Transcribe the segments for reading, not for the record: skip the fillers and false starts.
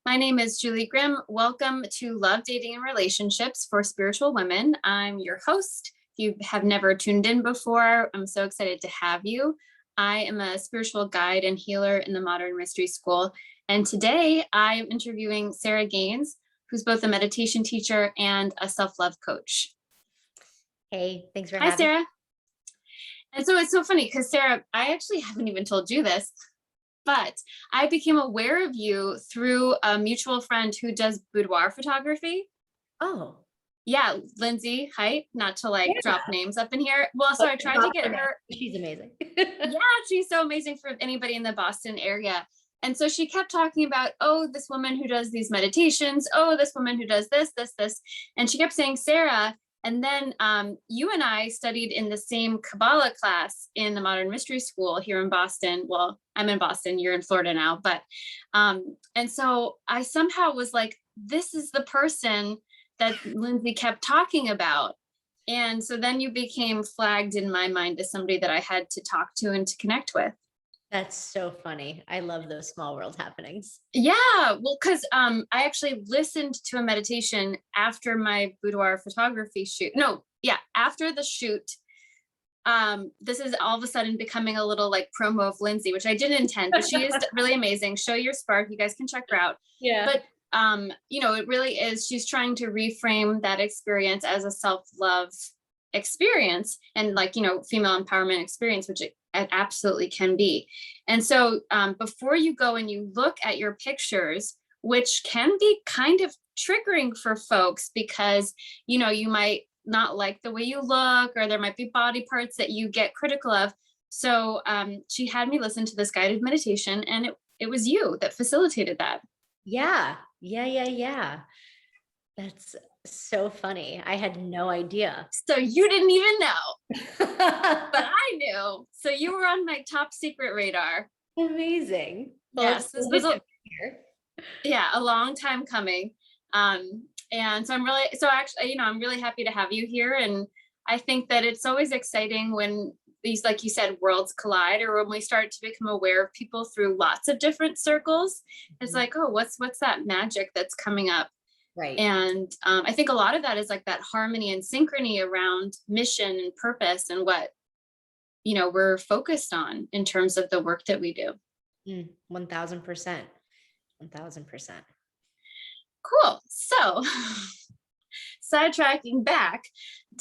My name is Julie Grimm. Welcome to Love, Dating, and Relationships for Spiritual Women. I'm your host. If you have never tuned in before, I'm so excited to have you. I am a spiritual guide and healer in the Modern Mystery School. And today I'm interviewing Sarah Gaines, who's both a meditation teacher and a self-love coach. Hey, thanks for having me. Hi, Sarah. And so it's so funny because Sarah, I actually haven't even told you this, but I became aware of you through a mutual friend who does boudoir photography. Oh. Yeah, Lindsay Height, not to drop names up in here. Well, so I tried to get her. She's amazing. Yeah, she's so amazing for anybody in the Boston area. And so she kept talking about, oh, this woman who does these meditations. Oh, this woman who does this. And she kept saying, Sarah. And then you and I studied in the same Kabbalah class in the Modern Mystery School here in Boston. Well, I'm in Boston, you're in Florida now. But, and so I somehow was like, this is the person that Lindsay kept talking about. And so then you became flagged in my mind as somebody that I had to talk to and to connect with. That's so funny. I love those small world happenings. Yeah, well, because I actually listened to a meditation after my boudoir photography shoot. No, yeah, after the shoot. This is all of a sudden becoming a little promo of Lindsay, which I didn't intend, but she is really amazing. Show Your Spark. You guys can check her out. Yeah. But it really is, she's trying to reframe that experience as a self-love experience and female empowerment experience, which it absolutely can be. And so before you go and you look at your pictures, which can be kind of triggering for folks because, you might not like the way you look, or there might be body parts that you get critical of. So she had me listen to this guided meditation, and it was you that facilitated that. Yeah. That's so funny. I had no idea. So you didn't even know, but I knew. So you were on my top secret radar. Amazing. Well, yes, this was a long time coming. And so I'm really happy to have you here. And I think that it's always exciting when these, like you said, worlds collide, or when we start to become aware of people through lots of different circles. It's like, oh, what's that magic that's coming up? Right. And I think a lot of that is that harmony and synchrony around mission and purpose and what, we're focused on in terms of the work that we do. 1000%. 1000%. Cool. So sidetracking back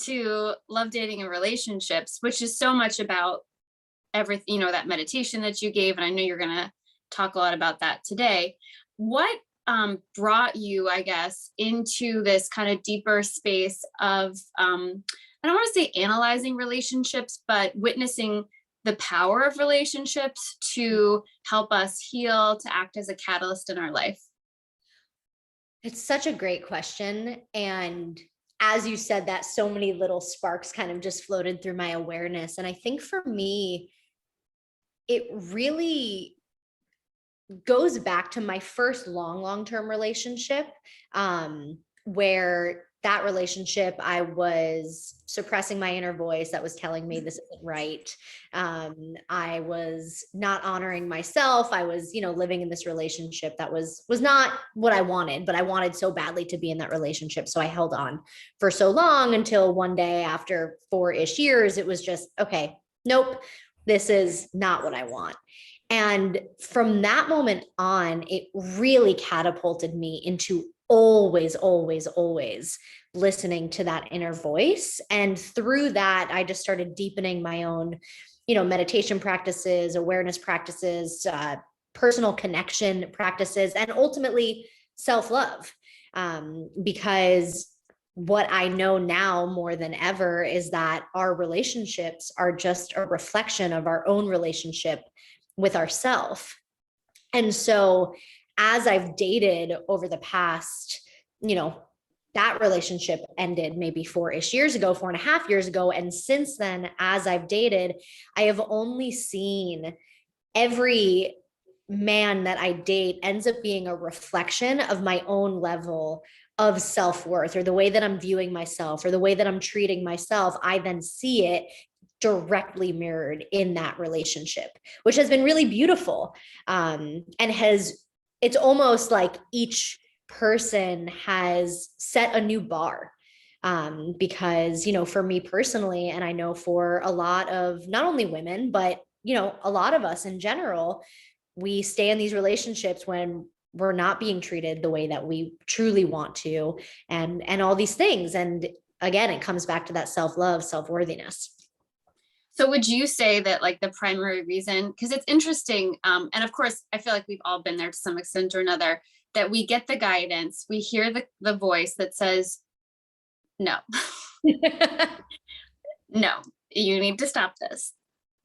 to Love, Dating, and Relationships, which is so much about everything, that meditation that you gave. And I know you're going to talk a lot about that today. What brought you, I guess, into this kind of deeper space of, I don't want to say analyzing relationships, but witnessing the power of relationships to help us heal, to act as a catalyst in our life? It's such a great question. And as you said that, so many little sparks kind of just floated through my awareness. And I think for me, it really goes back to my first long-term relationship, where that relationship, I was suppressing my inner voice that was telling me this isn't right. I was not honoring myself. I was, living in this relationship that was not what I wanted, but I wanted so badly to be in that relationship. So I held on for so long until one day after 4-ish years, it was just, okay, nope, this is not what I want. And from that moment on, it really catapulted me into always listening to that inner voice. And through that, I just started deepening my own, meditation practices, awareness practices, personal connection practices, and ultimately self-love. Because what I know now more than ever is that our relationships are just a reflection of our own relationship with ourself. And so as I've dated over the past, that relationship ended maybe 4-ish years ago, 4.5 years ago. And since then, as I've dated, I have only seen every man that I date ends up being a reflection of my own level of self-worth, or the way that I'm viewing myself, or the way that I'm treating myself. I then see it directly mirrored in that relationship, which has been really beautiful, and has it's almost like each person has set a new bar. Because, for me personally, and I know for a lot of not only women, but, a lot of us in general, we stay in these relationships when we're not being treated the way that we truly want to, and all these things. And again, it comes back to that self-love, self-worthiness. So would you say that like the primary reason, because it's interesting, and of course, I feel like we've all been there to some extent or another, that we get the guidance, we hear the voice that says, no, no, you need to stop this.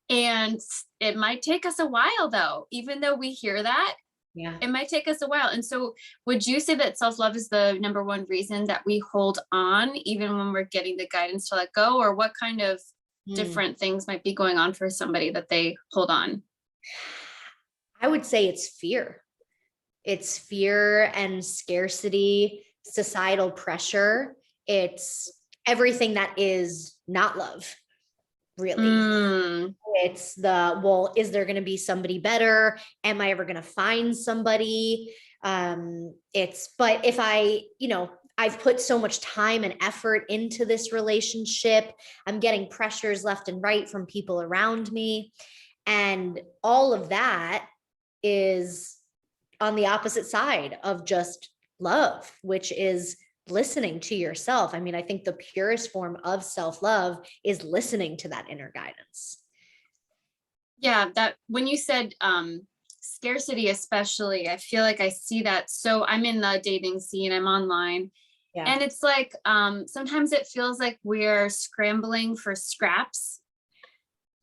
And it might take us a while though, even though we hear that, Yeah. it might take us a while. And so would you say that self-love is the number one reason that we hold on, even when we're getting the guidance to let go? Or what kind of different things might be going on for somebody that they hold on? I would say it's fear. It's fear and scarcity, societal pressure. It's everything that is not love, really. Mm, It's the, well, is there going to be somebody better? Am I ever going to find somebody? But if I've put so much time and effort into this relationship, I'm getting pressures left and right from people around me. And all of that is on the opposite side of just love, which is listening to yourself. I mean, I think the purest form of self-love is listening to that inner guidance. yeah, that when you said scarcity, especially, I feel like I see that. So I'm in the dating scene, I'm online. Yeah. And it's like sometimes it feels like we're scrambling for scraps.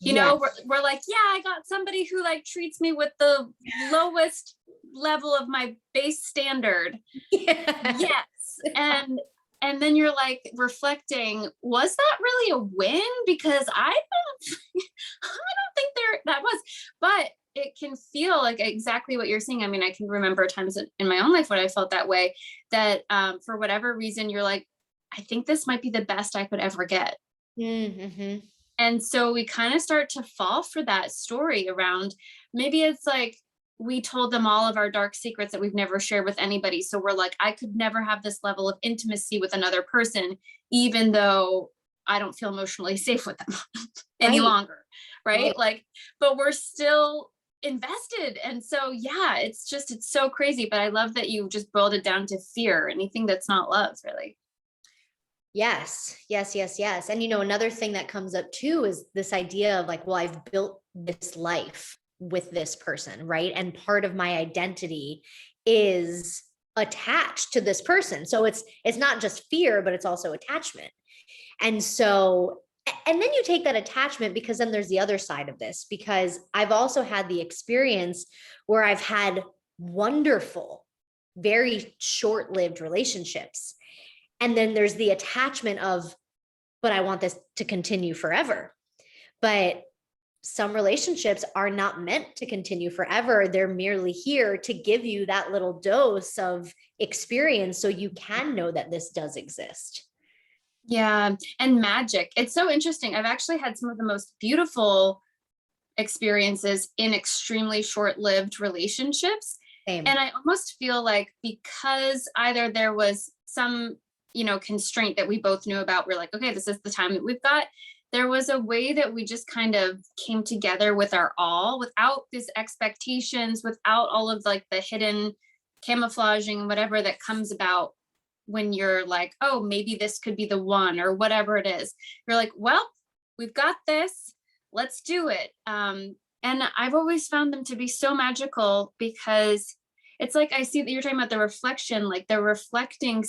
We're like, yeah, I got somebody who like treats me with the lowest level of my base standard. Yeah. Yes. And then you're like reflecting, was that really a win? Because I don't I don't think that was, but it can feel like exactly what you're saying. I mean, I can remember times in my own life when I felt that way, that for whatever reason, you're like, I think this might be the best I could ever get. Mm-hmm. And so we kind of start to fall for that story around, maybe it's like we told them all of our dark secrets that we've never shared with anybody. So we're like, I could never have this level of intimacy with another person, even though I don't feel emotionally safe with them any longer. Right? Like, but we're still invested. And so, yeah, it's so crazy. But I love that you just boiled it down to fear, anything that's not love, really. Yes, yes, yes, yes. And another thing that comes up too is this idea of like, well, I've built this life with this person, right? And part of my identity is attached to this person. So it's not just fear, but it's also attachment. And so, and then you take that attachment, because then there's the other side of this, because I've also had the experience where I've had wonderful, very short-lived relationships. And then there's the attachment of, but I want this to continue forever. But some relationships are not meant to continue forever. They're merely here to give you that little dose of experience so you can know that this does exist. Yeah. And magic. It's so interesting. I've actually had some of the most beautiful experiences in extremely short-lived relationships. Same. And I almost feel like because either there was some, constraint that we both knew about, we're like, okay, this is the time that we've got. There was a way that we just kind of came together with our all, without these expectations, without all of like the hidden camouflaging, whatever that comes about when you're like, oh, maybe this could be the one, or whatever it is. You're like, well, we've got this, let's do it. And I've always found them to be so magical, because it's like, I see that you're talking about the reflection, like they're reflecting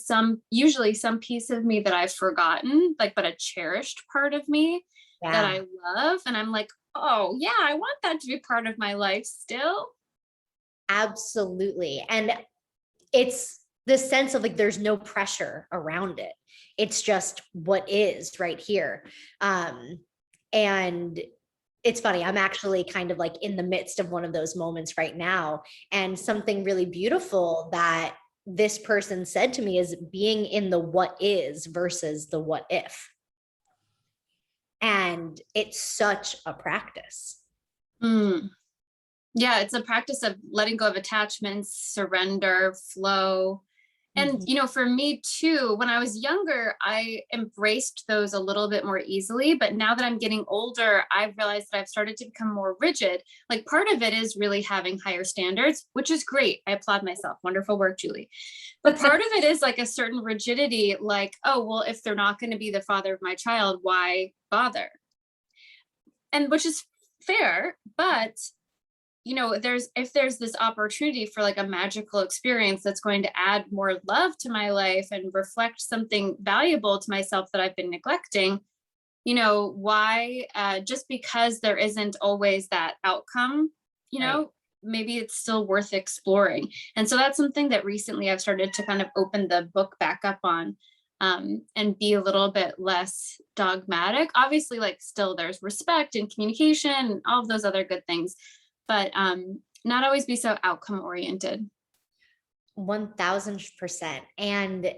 usually some piece of me that I've forgotten, like, but a cherished part of me that I love. And I'm like, oh yeah, I want that to be part of my life still. Absolutely. And it's the sense of like, there's no pressure around it. It's just what is right here. And it's funny, I'm actually kind of like in the midst of one of those moments right now. And something really beautiful that this person said to me is being in the what is versus the what if. And it's such a practice. Mm. Yeah, it's a practice of letting go of attachments, surrender, flow. And, Mhm. for me too, when I was younger, I embraced those a little bit more easily. But now that I'm getting older, I've realized that I've started to become more rigid. Like part of it is really having higher standards, which is great. I applaud myself. Wonderful work, Julie. But part of it is like a certain rigidity, like, oh, well, if they're not going to be the father of my child, why bother? And which is fair. But if there's this opportunity for like a magical experience that's going to add more love to my life and reflect something valuable to myself that I've been neglecting, why, just because there isn't always that outcome, you Right. know, maybe it's still worth exploring. And so that's something that recently I've started to kind of open the book back up on, and be a little bit less dogmatic. Obviously, like still there's respect and communication and all of those other good things, but not always be so outcome oriented. 1000%. And,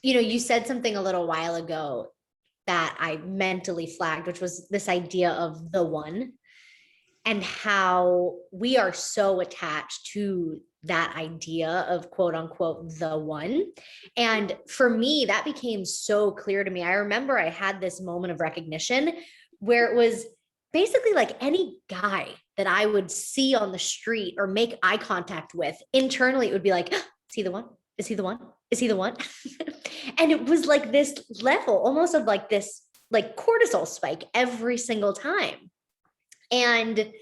you said something a little while ago that I mentally flagged, which was this idea of the one, and how we are so attached to that idea of quote unquote the one. And for me, that became so clear to me. I remember I had this moment of recognition where it was basically like any guy that I would see on the street or make eye contact with, internally, it would be like, is he the one? Is he the one? Is he the one? And it was like this level almost of like this like cortisol spike every single time. And,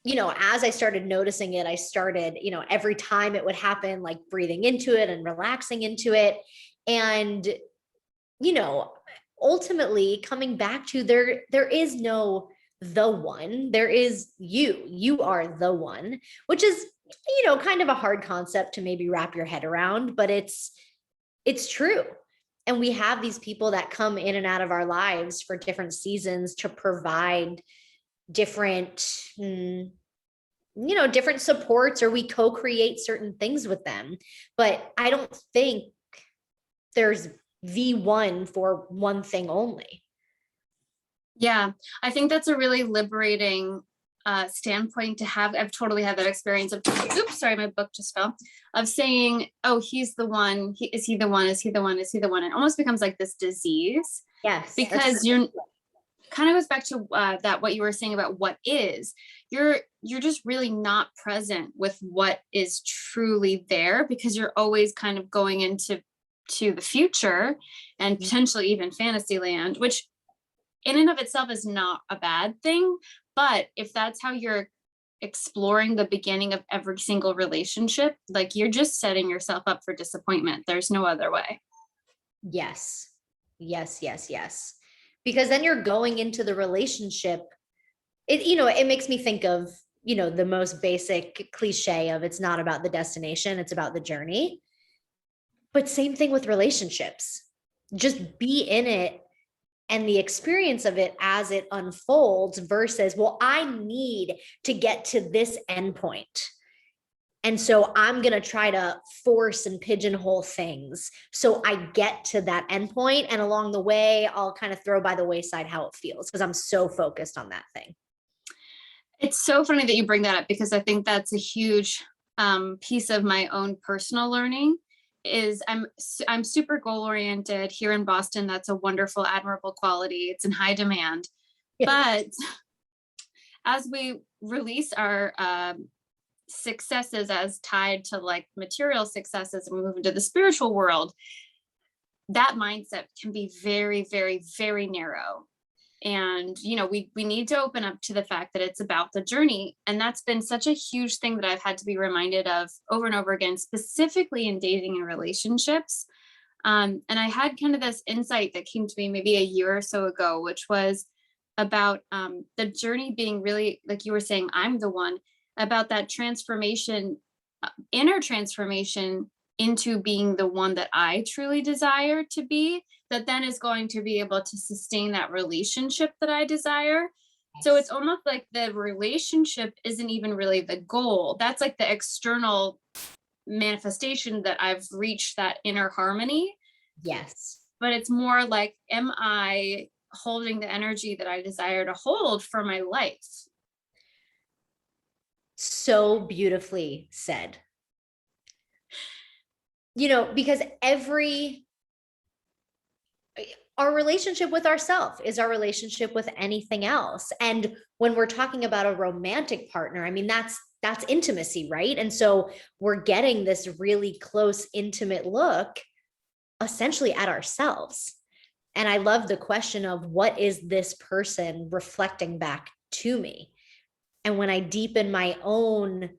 as I started noticing it, I started, every time it would happen, like breathing into it and relaxing into it. And, you know, ultimately coming back to there is no the one, there is you are the one, which is, kind of a hard concept to maybe wrap your head around, but it's true. And we have these people that come in and out of our lives for different seasons to provide different different supports, or we co-create certain things with them. But I don't think there's the one for one thing only. Yeah, I think that's a really liberating standpoint to have. I've totally had that experience of, oops, sorry, my book just fell, of saying, oh, he's the one. Is he the one? Is he the one? Is he the one? It almost becomes like this disease, Yes, because you're kind of goes back to that what you were saying about what is. You're just really not present with what is truly there, because you're always kind of going into the future and potentially even fantasy land, which in and of itself is not a bad thing. But if that's how you're exploring the beginning of every single relationship, like you're just setting yourself up for disappointment. There's no other way. yes, yes. Because then you're going into the relationship. It makes me think of, the most basic cliche of it's not about the destination, it's about the journey. But same thing with relationships. Just be in it and the experience of it as it unfolds versus, well, I need to get to this endpoint. And so I'm going to try to force and pigeonhole things so I get to that endpoint. And along the way, I'll kind of throw by the wayside how it feels because I'm so focused on that thing. It's so funny that you bring that up, because I think that's a huge piece of my own personal learning. Is I'm super goal oriented here in Boston. That's a wonderful, admirable quality. It's in high demand. Yes. But as we release our successes as tied to like material successes and we move into the spiritual world, that mindset can be very, very, very narrow. And we need to open up to the fact that it's about the journey. And that's been such a huge thing that I've had to be reminded of over and over again, specifically in dating and relationships. And I had kind of this insight that came to me maybe a year or so ago, which was about the journey being really, like you were saying, I'm the one, about that transformation, inner transformation into being the one that I truly desire to be, that then is going to be able to sustain that relationship that I desire. So it's almost like the relationship isn't even really the goal. That's like the external manifestation that I've reached that inner harmony. Yes. But it's more like, am I holding the energy that I desire to hold for my life? So beautifully said. Because our relationship with ourselves is our relationship with anything else. And when we're talking about a romantic partner, I mean, that's intimacy, right? And so we're getting this really close, intimate look essentially at ourselves. And I love the question of what is this person reflecting back to me? And when I deepen my own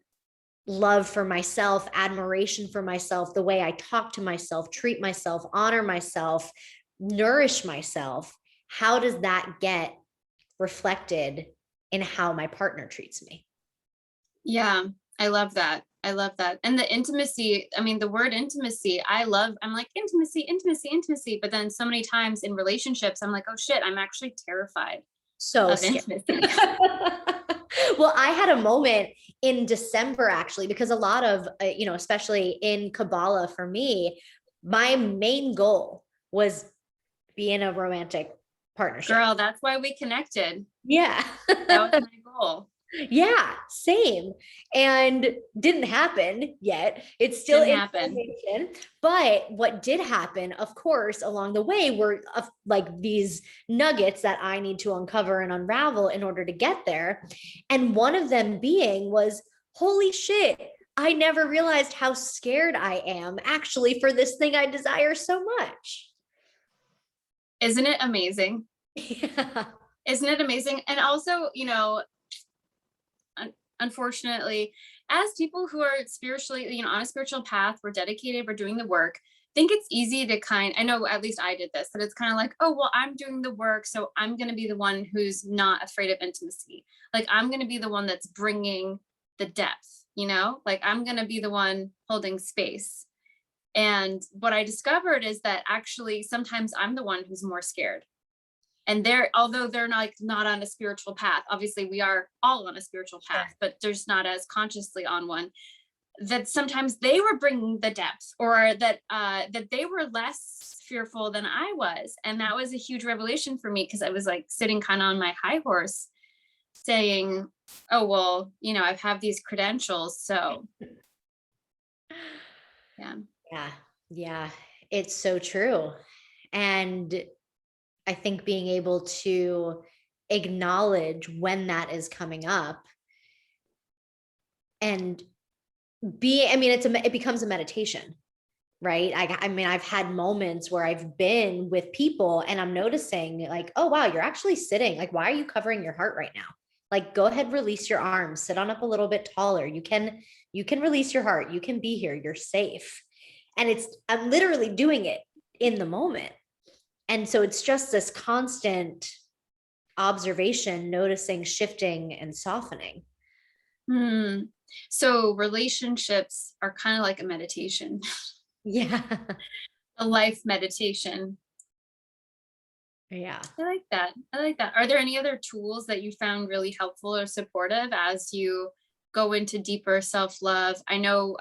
love for myself, admiration for myself, the way I talk to myself, treat myself, honor myself, nourish myself, how does that get reflected in how my partner treats me? Yeah, I love that. I love that. And the intimacy, I mean, the word intimacy, I'm like intimacy, intimacy, intimacy. But then so many times in relationships, I'm like, oh shit, I'm actually terrified So of scary. intimacy. Well, I had a moment in December actually, because a lot of, especially in Kabbalah for me, my main goal was be in a romantic partnership. Girl, that's why we connected. Yeah. That was my goal. Yeah, same. And didn't happen yet. It's still Didn't in happen. formation. But what did happen, of course, along the way were like these nuggets that I need to uncover and unravel in order to get there. And one of them being was, holy shit, I never realized how scared I am actually for this thing I desire so much. Isn't it amazing? Yeah. Isn't it amazing? And also, unfortunately, as people who are spiritually, on a spiritual path, we're dedicated, we're doing the work. I think it's easy to I know at least I did this, but it's kind of like, oh, well, I'm doing the work. So I'm going to be the one who's not afraid of intimacy. Like, I'm going to be the one that's bringing the depth, like I'm going to be the one holding space. And what I discovered is that actually sometimes I'm the one who's more scared. And although they're not on a spiritual path, obviously we are all on a spiritual path, Sure. but there's not as consciously on one, that sometimes they were bringing the depth, or that they were less fearful than I was. And that was a huge revelation for me, because I was like sitting kind of on my high horse saying, oh, well, I have these credentials. So yeah. Yeah. Yeah. It's so true. And I think being able to acknowledge when that is coming up and I mean, it becomes a meditation, right? I mean, I've had moments where I've been with people and I'm noticing like, oh, wow, you're actually sitting. Like, why are you covering your heart right now? Like, go ahead, release your arms, sit on up a little bit taller. You can release your heart. You can be here. You're safe. And I'm literally doing it in the moment. And so it's just this constant observation, noticing, shifting, and softening. So relationships are kind of like a meditation, Yeah. a life meditation. Yeah. I like that. I like that. Are there any other tools that you found really helpful or supportive as you go into deeper self-love? I know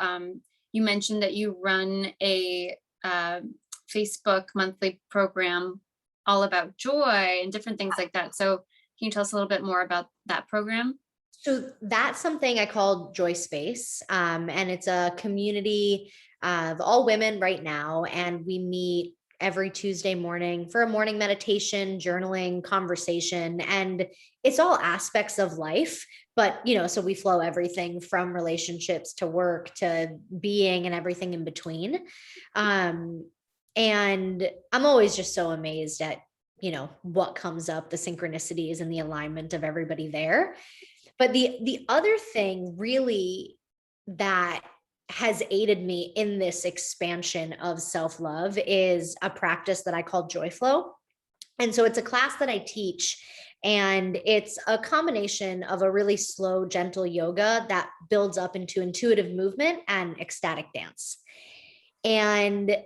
you mentioned that you run a Facebook monthly program all about joy and different things like that. So can you tell us a little bit more about that program? So that's something I call Joy Space. And it's a community of all women right now. And we meet every Tuesday morning for a morning meditation, journaling, conversation. And it's all aspects of life. But, so we flow everything from relationships to work to being and everything in between. And I'm always just so amazed at, what comes up, the synchronicities and the alignment of everybody there. But the other thing really that has aided me in this expansion of self-love is a practice that I call joyflow. And so it's a class that I teach, and it's a combination of a really slow, gentle yoga that builds up into intuitive movement and ecstatic dance. And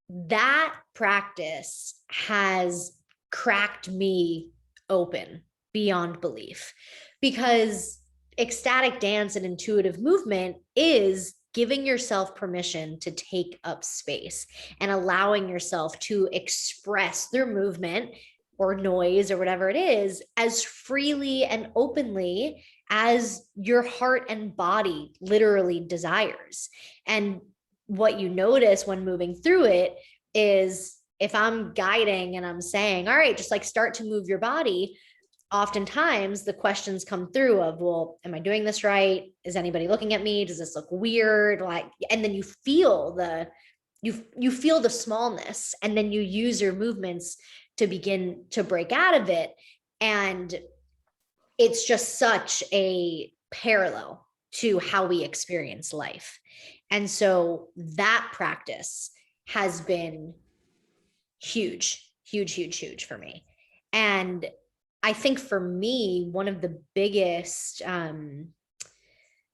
that practice has cracked me open beyond belief, because ecstatic dance and intuitive movement is giving yourself permission to take up space and allowing yourself to express through movement or noise or whatever it is as freely and openly as your heart and body literally desires. And what you notice when moving through it is, if I'm guiding and I'm saying, all right, just like start to move your body, oftentimes the questions come through of, well, am I doing this right? Is anybody looking at me? Does this look weird? Like, and then you feel you feel the smallness, and then you use your movements to begin to break out of it. And it's just such a parallel to how we experience life. And so that practice has been huge, huge, huge, huge for me. And I think for me, one of the biggest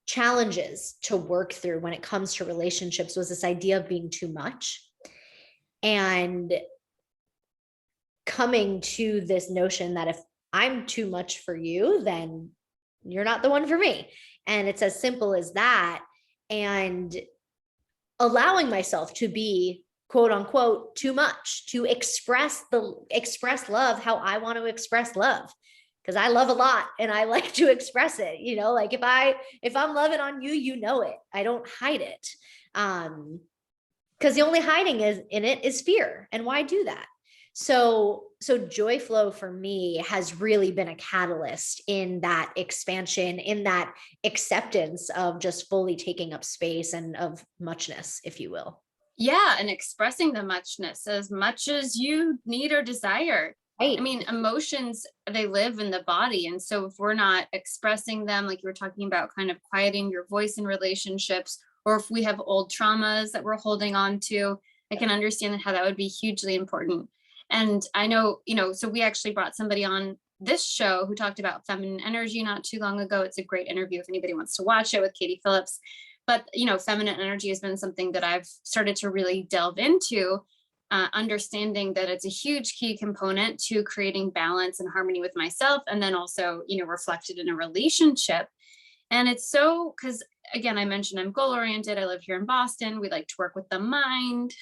challenges to work through when it comes to relationships was this idea of being too much, and coming to this notion that if I'm too much for you, then you're not the one for me. And it's as simple as that. And allowing myself to be quote unquote too much, to express love how I want to express love, because I love a lot and I like to express it. You know, like if I'm loving on you, you know it. I don't hide it. Because the only hiding in it is fear. And why do that? So joyflow for me has really been a catalyst in that expansion, in that acceptance of just fully taking up space and of muchness, if you will. Yeah, and expressing the muchness as much as you need or desire. Right. I mean, emotions, they live in the body. And so if we're not expressing them, like you were talking about, kind of quieting your voice in relationships, or if we have old traumas that we're holding on to, I can understand how that would be hugely important. And I know, so we actually brought somebody on this show who talked about feminine energy not too long ago. It's a great interview if anybody wants to watch it, with Katie Phillips. But, feminine energy has been something that I've started to really delve into, understanding that it's a huge key component to creating balance and harmony with myself. And then also, reflected in a relationship. And it's so, because again, I mentioned I'm goal oriented. I live here in Boston. We like to work with the mind.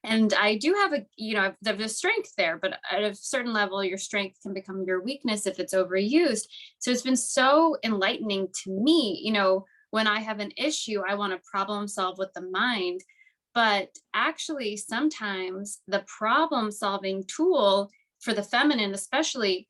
And I do have the strength there, but at a certain level, your strength can become your weakness if it's overused. So it's been so enlightening to me, when I have an issue, I want to problem solve with the mind. But actually, sometimes the problem solving tool for the feminine, especially,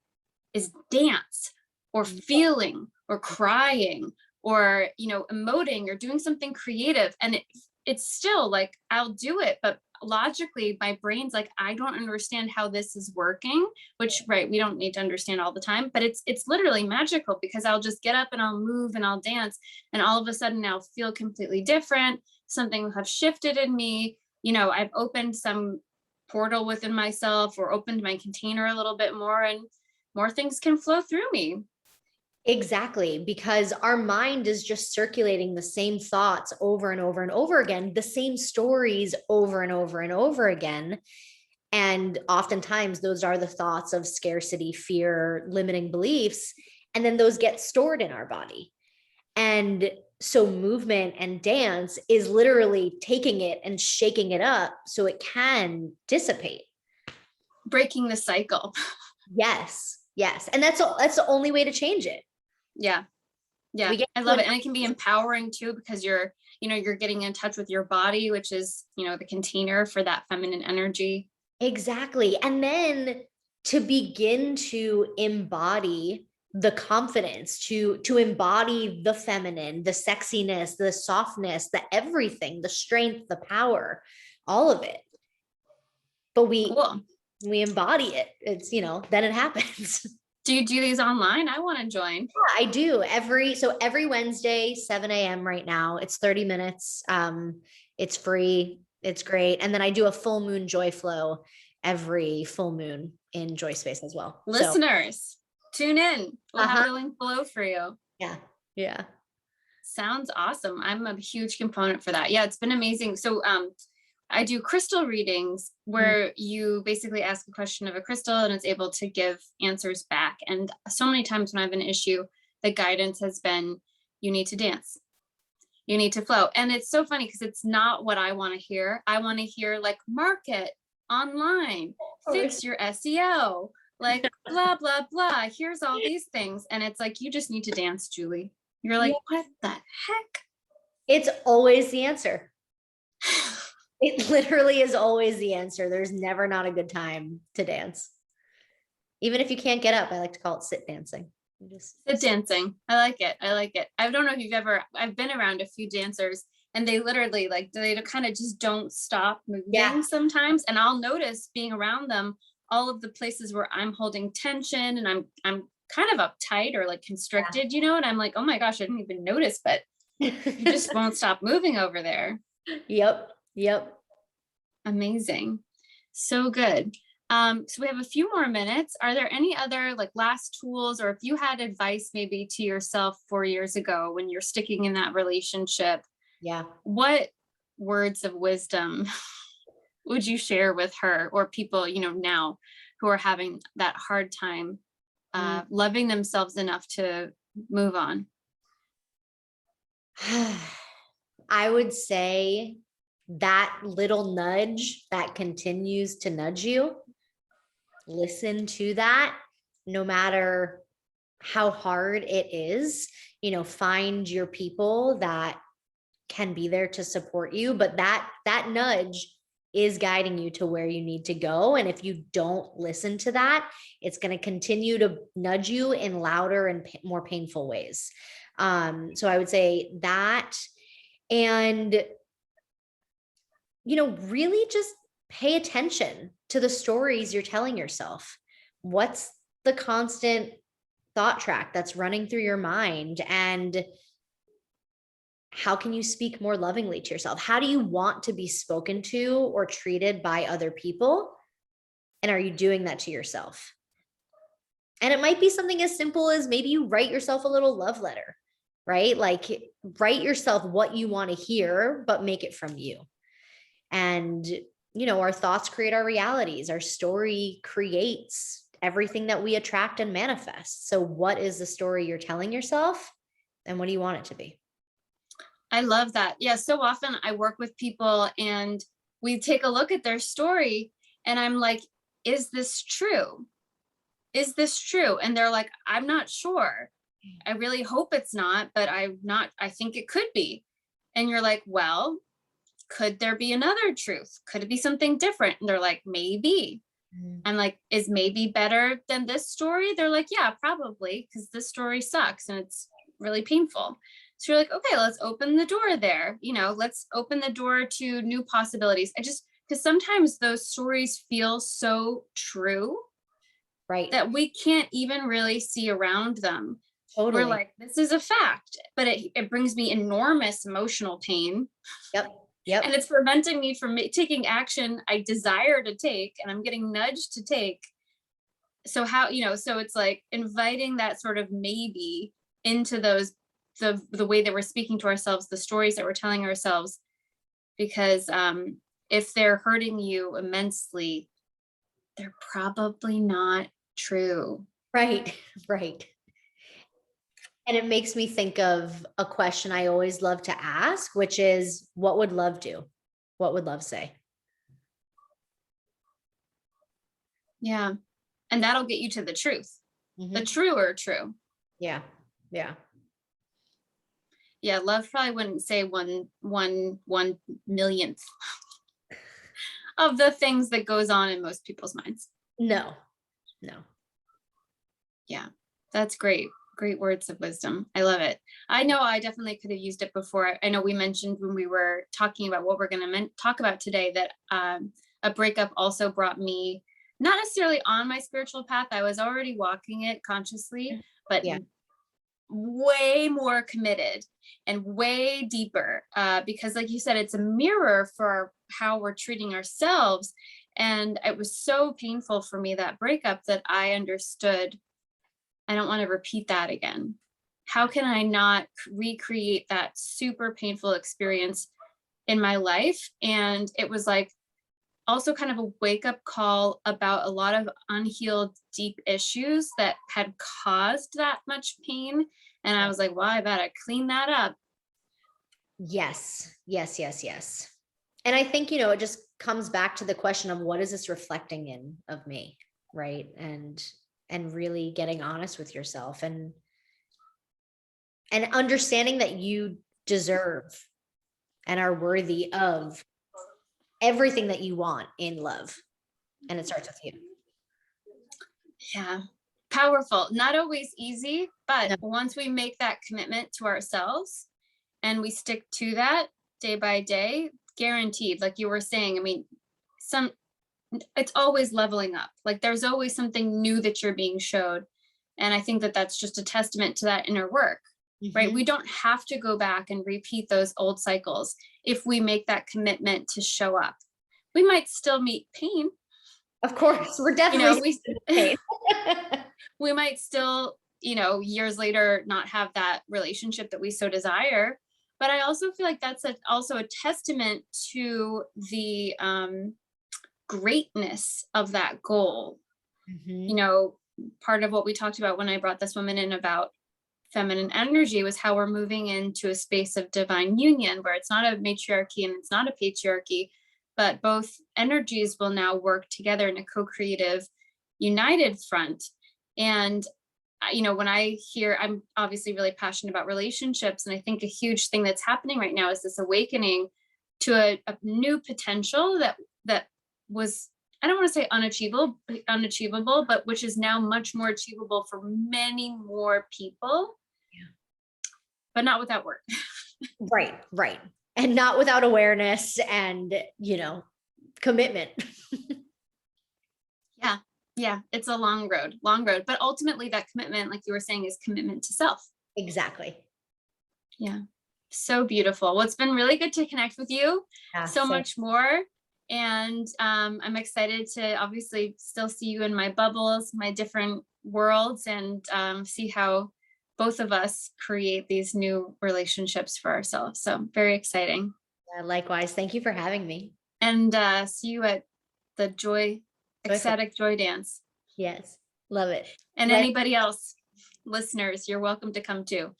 is dance or feeling or crying or, emoting or doing something creative. And it's still like, I'll do it, but logically my brain's like, I don't understand how this is working, which, right, we don't need to understand all the time, but it's literally magical, because I'll just get up and I'll move and I'll dance, and all of a sudden I'll feel completely different. Something will have shifted in me. I've opened some portal within myself, or opened my container a little bit more, and more things can flow through me. Exactly, because our mind is just circulating the same thoughts over and over and over again, the same stories over and over and over again. And oftentimes those are the thoughts of scarcity, fear, limiting beliefs, and then those get stored in our body. And so movement and dance is literally taking it and shaking it up so it can dissipate. Breaking the cycle. Yes. And that's the only way to change it. Yeah. I love it. And it can be empowering too, because you're getting in touch with your body, which is, the container for that feminine energy. Exactly. And then to begin to embody the confidence, to embody the feminine, the sexiness, the softness, the everything, the strength, the power, all of it. But we embody it. It's, then it happens. Do you do these online? I want to join. Yeah, I do. Every Wednesday, 7 a.m. right now. It's 30 minutes. It's free. It's great. And then I do a full moon joy flow every full moon in Joy Space as well. Listeners, tune in. We'll have the link below for you. Yeah. Sounds awesome. I'm a huge component for that. Yeah, it's been amazing. So I do crystal readings where you basically ask a question of a crystal and it's able to give answers back. And so many times when I have an issue, the guidance has been, you need to dance. You need to flow. And it's so funny because it's not what I want to hear. I want to hear like market online, fix your SEO, like blah, blah, blah. Here's all these things. And it's like, you just need to dance, Julie. You're like, Yeah. what the heck? It's always the answer. It literally is always the answer. There's never not a good time to dance. Even if you can't get up, I like to call it sit dancing. You just Sit dancing. I like it. I like it. I don't know if you've ever, I've been around a few dancers and they literally like, they kind of just don't stop Yeah. moving sometimes. And I'll notice being around them, all of the places where I'm holding tension and I'm kind of uptight or like constricted, you know, and I'm like, oh my gosh, I didn't even notice, but you just won't stop moving over there. Yep. Yep. Amazing. So good. So we have a few more minutes. Are there any other like last tools, or if you had advice maybe to yourself 4 years ago when you're sticking in that relationship, Yeah. what words of wisdom would you share with her or people, you know, now who are having that hard time loving themselves enough to move on? I would say that little nudge that continues to nudge you, listen to that no matter how hard it is. You know, find your people that can be there to support you, but that nudge is guiding you to where you need to go. And if you don't listen to that, it's going to continue to nudge you in louder and more painful ways. So I would say that, and you know, really just pay attention to the stories you're telling yourself. What's the constant thought track that's running through your mind? And how can you speak more lovingly to yourself? How do you want to be spoken to or treated by other people? And are you doing that to yourself? And it might be something as simple as maybe you write yourself a little love letter, right? Like write yourself what you want to hear, but make it from you. And, you know, our thoughts create our realities. Our story creates everything that we attract and manifest. So what is the story you're telling yourself? And what do you want it to be? I love that. Yeah. So often I work with people and we take a look at their story and I'm like, is this true? Is this true? And they're like, I'm not sure. I really hope it's not, but I think it could be. And you're like, well, could there be another truth? Could it be something different? And they're like, maybe. I'm like, is maybe better than this story? They're like, yeah, probably, because this story sucks and it's really painful. So you're like, okay, let's open the door there. You know, let's open the door to new possibilities. Because sometimes those stories feel so true, Right. that we can't even really see around them. Totally. We're like, this is a fact, but it brings me enormous emotional pain. Yep. Yep. And it's preventing me from taking action I desire to take, and I'm getting nudged to take. So how, you know, so it's like inviting that sort of maybe into those, the way that we're speaking to ourselves, the stories that we're telling ourselves, because if they're hurting you immensely, they're probably not true. Right. Right. And it makes me think of a question I always love to ask, which is, what would love do? What would love say? Yeah. And that'll get you to the truth, the Mhm. truer true. Yeah. Yeah. Yeah. Love probably wouldn't say one millionth of the things that goes on in most people's minds. No, no. Yeah. That's great. Great words of wisdom. I love it. I know I definitely could have used it before. I know we mentioned when we were talking about what we're going to talk about today that a breakup also brought me not necessarily on my spiritual path. I was already walking it consciously, but Yeah. way more committed and way deeper because like you said, it's a mirror for how we're treating ourselves. And it was so painful for me, that breakup, that I understood I don't want to repeat that again. How can I not recreate that super painful experience in my life? And it was like also kind of a wake up call about a lot of unhealed, deep issues that had caused that much pain. And I was like, well, I better clean that up. Yes. Yes. Yes. Yes. And I think, you know, it just comes back to the question of, what is this reflecting in of me? right? And really getting honest with yourself and understanding that you deserve and are worthy of everything that you want in love. And it starts with you. Yeah. Powerful. Not always easy, but No. once we make that commitment to ourselves and we stick to that day by day, guaranteed, like you were saying, I mean, it's always leveling up. Like there's always something new that you're being showed. And I think that that's just a testament to that inner work, right? Mhm. We don't have to go back and repeat those old cycles if we make that commitment to show up. We might still meet pain. Of course, we're You definitely know, we pain. we might still, years later not have that relationship that we so desire. But I also feel like that's also a testament to the greatness of that goal. Mhm. Part of what we talked about when I brought this woman in about feminine energy was how we're moving into a space of divine union where it's not a matriarchy and it's not a patriarchy, but both energies will now work together in a co-creative, united front. And when I'm obviously really passionate about relationships, and I think a huge thing that's happening right now is this awakening to a new potential that was, I don't want to say unachievable, but which is now much more achievable for many more people. Yeah. But not without work. Right, right. And not without awareness and, commitment. Yeah. It's a long road, but ultimately that commitment, like you were saying, is commitment to self. Exactly. Yeah. So beautiful. Well, it's been really good to connect with you Yeah, so same. much more. And I'm excited to obviously still see you in my bubbles, my different worlds, and see how both of us create these new relationships for ourselves. So very exciting. Yeah, likewise. Thank you for having me. And see you at the Joyful. ecstatic joy dance. Yes. Love it. And Like anybody else, listeners, you're welcome to come too.